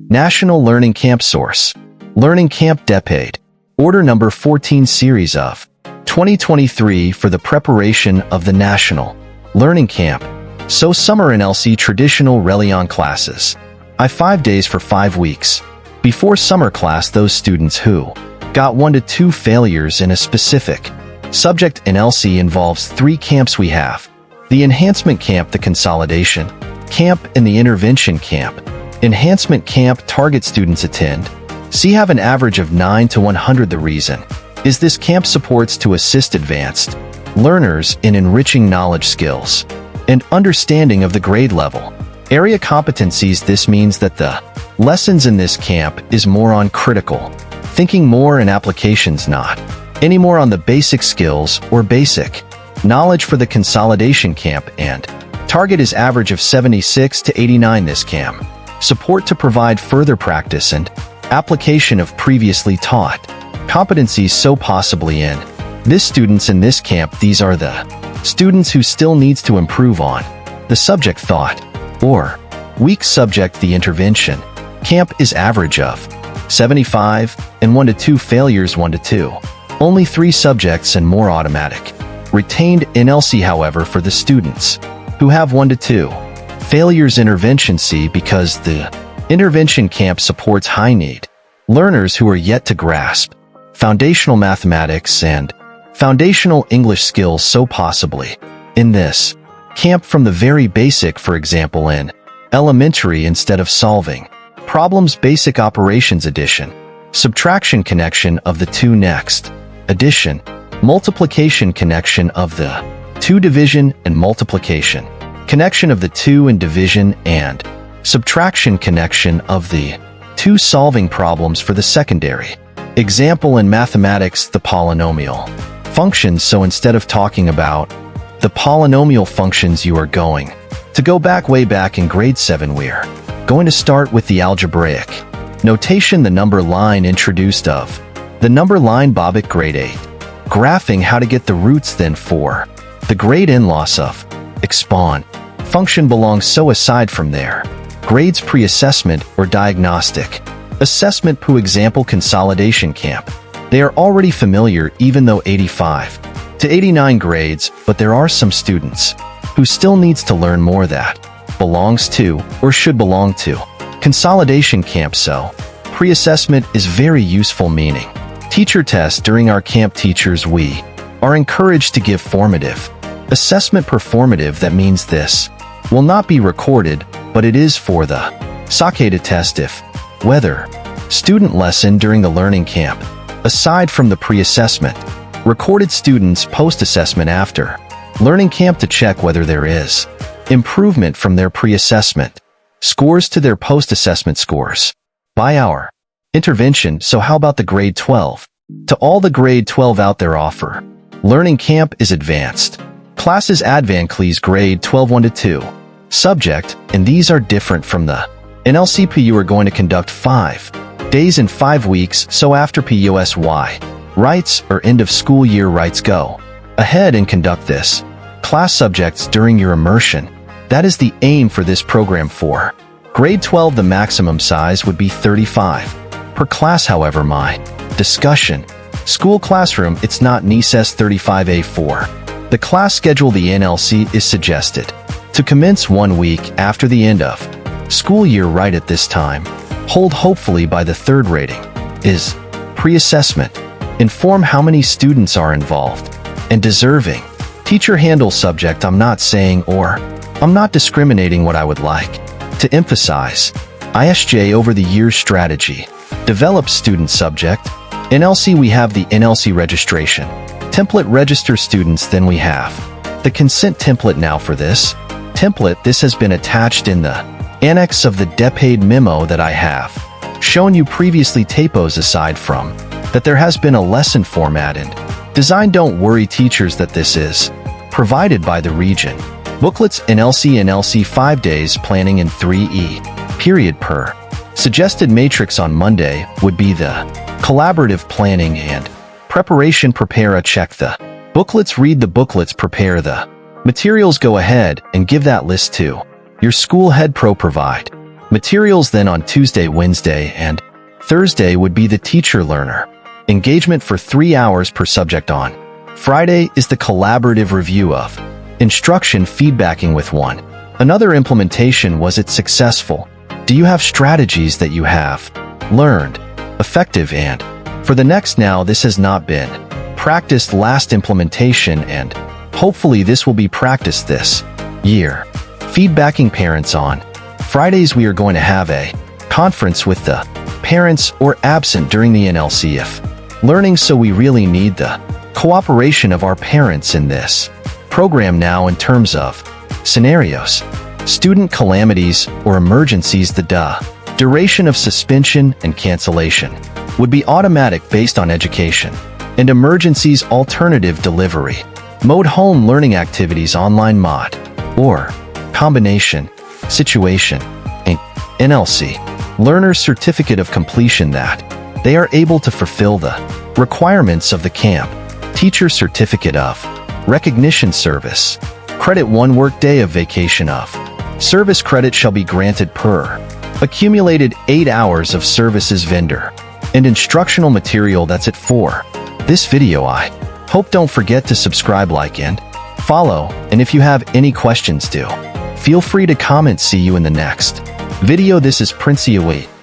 National Learning Camp Source. Learning Camp DepEd. Order number 14 series of 2023 for the preparation of the National Learning Camp. So summer NLC traditional Religion classes. 5 days for 5 weeks. Before summer class, those students who got 1 to 2 failures in a specific subject NLC involves 3 camps we have. The Enhancement Camp, the Consolidation Camp, and the Intervention Camp. Enhancement Camp target students attend. See have an average of 9 to 100. The reason is this camp supports to assist advanced learners in enriching knowledge skills and understanding of the grade level. Area competencies. This means that the lessons in this camp is more on critical thinking more and applications, not any more on the basic skills or basic knowledge for the Consolidation Camp, and target is average of 76 to 89. This camp support to provide further practice and application of previously taught competencies, so possibly in this students in this camp. These are the students who still needs to improve on the subject thought or weak subject. The Intervention Camp is average of 75 and 1 to 2 failures, 1 to 2 only 3 subjects and more automatic retained NLC. However, for the students who have 1 to 2 failures, Intervention C, because the Intervention Camp supports high need learners who are yet to grasp foundational mathematics and foundational English skills, so possibly in this camp from the very basic, for example in elementary, instead of solving problems, basic operations, addition, subtraction, connection of the 2, next addition, multiplication, connection of the 2, division and multiplication, connection of the 2, and division and subtraction, connection of the 2, solving problems for the secondary example in mathematics, the polynomial functions. So instead of talking about the polynomial functions, you are going to go back way back in grade 7. We're going to start with the algebraic notation, the number line introduced of the number line Bobic, grade 8, graphing how to get the roots. Then for the grade in loss of expon function belongs. So aside from there, grades pre-assessment or diagnostic assessment, for example Consolidation Camp, they are already familiar even though 85 to 89 grades, but there are some students who still needs to learn more that belongs to or should belong to Consolidation Camp. So pre-assessment is very useful, meaning teacher tests during our camp. Teachers, we are encouraged to give formative assessment. Performative, that means this will not be recorded, but it is for the SAK to test if whether student lesson during the learning camp. Aside from the pre-assessment, recorded students post-assessment after learning camp to check whether there is improvement from their pre-assessment scores to their post-assessment scores by our intervention. So how about the grade 12? To all the grade 12 out there, offer learning camp is advanced classes, advanced grade 12 1 to 2 subject, and these are different from the NLCP. You are going to conduct 5 days in 5 weeks. So after PUSY rights or end of school year rights, go ahead and conduct this class subjects during your immersion. That is the aim for this program. For grade 12, the maximum size would be 35 per class. However, my discussion school classroom, it's not NESES 35A4. The class schedule, the NLC is suggested to commence 1 week after the end of school year. Right at this time, hold hopefully by the 3rd rating is pre-assessment. Inform how many students are involved and deserving. Teacher handle subject. I'm not saying or I'm not discriminating. What I would like to emphasize, ISJ over the years strategy develop student subject. NLC, we have the NLC registration template register students. Then we have the consent template. Now for this template, this has been attached in the annex of the DepEd memo that I have shown you previously. Typos aside from that, there has been a lesson format and design. Don't worry teachers that this is provided by the region. Booklets NLC 5 days planning in 3E period per suggested matrix. On Monday would be the collaborative planning and preparation. Prepare a check the booklets, read the booklets, prepare the materials. Go ahead and give that list to your school head. Provide Materials then on Tuesday, Wednesday, and Thursday would be the teacher-learner engagement for 3 hours per subject on. Friday is the collaborative review of instruction feedbacking with one. Another implementation was it successful? Do you have strategies that you have learned effective and for the next now this has not been practiced last implementation and hopefully this will be practiced this year. Feedbacking parents on Fridays we are going to have a conference with the parents or absent during the NLC if learning, so we really need the cooperation of our parents in this program now in terms of scenarios. Student calamities or emergencies, the duration of suspension and cancellation would be automatic based on education and emergencies alternative delivery mode home learning activities online mod or combination situation and NLC learner's certificate of completion that they are able to fulfill the requirements of the camp teacher certificate of recognition service credit 1 workday of vacation of service credit shall be granted per accumulated 8 hours of services vendor and instructional material. That's it for this video. I hope don't forget to subscribe, like, and follow, and if you have any questions do feel free to comment. See you in the next video. This is Princey Await.